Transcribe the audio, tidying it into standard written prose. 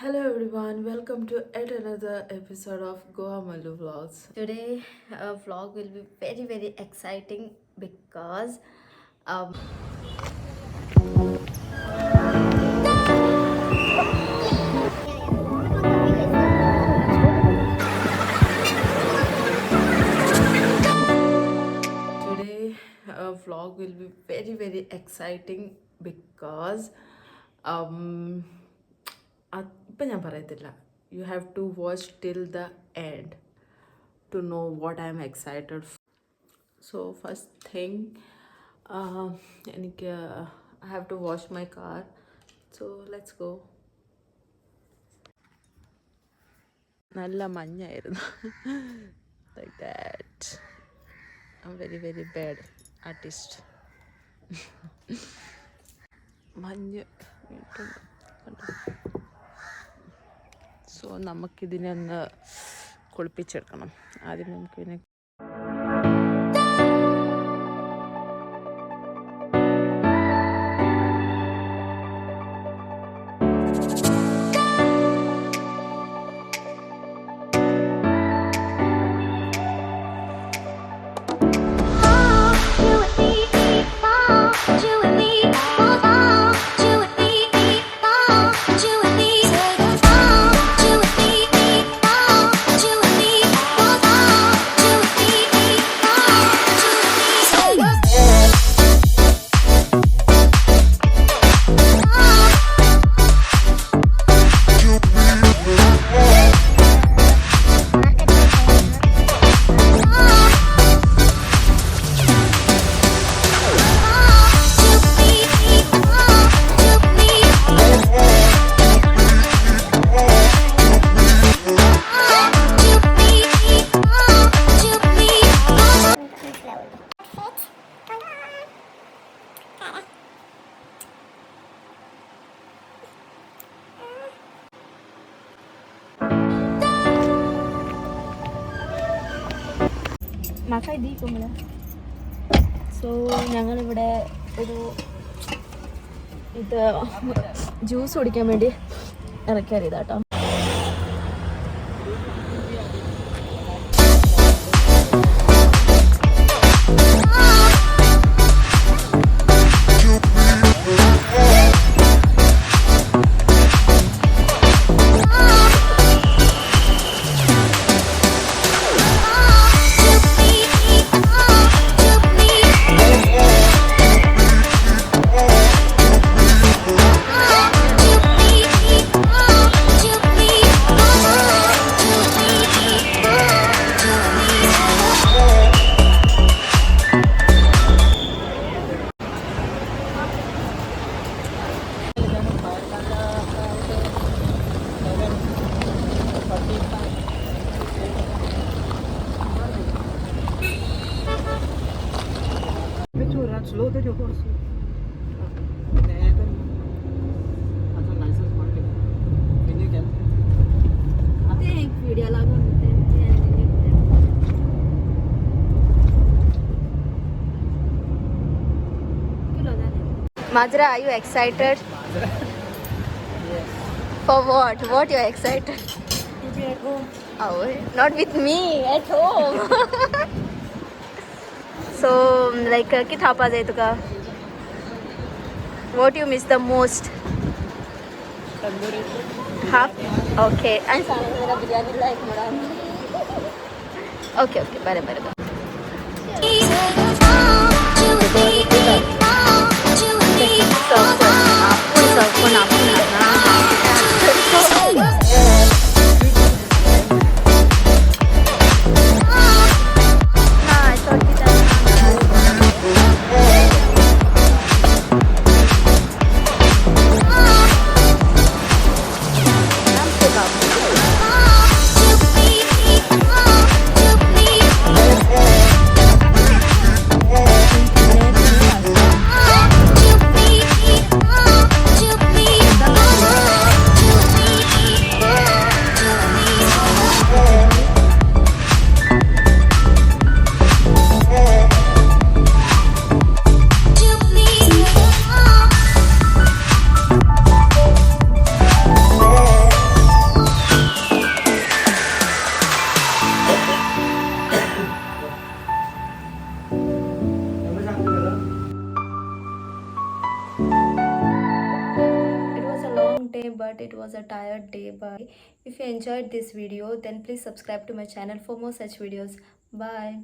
Hello everyone, welcome to yet another episode of Goa Mallu Vlogs. Today vlog will be very exciting because um today vlog will be very exciting because um ഇപ്പം ഞാൻ പറയത്തില്ല. You have to watch till the end to know what I'm excited for. So first thing, എനിക്ക് I have to wash my car. So let's go. നല്ല മഞ്ഞായിരുന്നു. Like that. I'm very bad artist. മഞ്ഞ് കണ്ടോ. So നമുക്കിതിനെ ഒന്ന് കുളിപ്പിച്ചെടുക്കണം. ആദ്യം നമുക്കിതിനെ മക്കായി ദീക്കുമ്പോൾ so ഞങ്ങളിവിടെ ഒരു ഇത് ജ്യൂസ് കുടിക്കാൻ വേണ്ടി ഇറക്കിയറിയതാട്ടോ. Majra, are you excited? Yes. For what? What you are excited? To be at home. Oh, not with me, at home. So, like, कित हापा जाए तुका? What you miss the most? Tandoori. Half? Okay. And sana mera biryani like mera. Okay, bye. but it was a tired day. But if you enjoyed this video, then please subscribe to my channel for more such videos. Bye.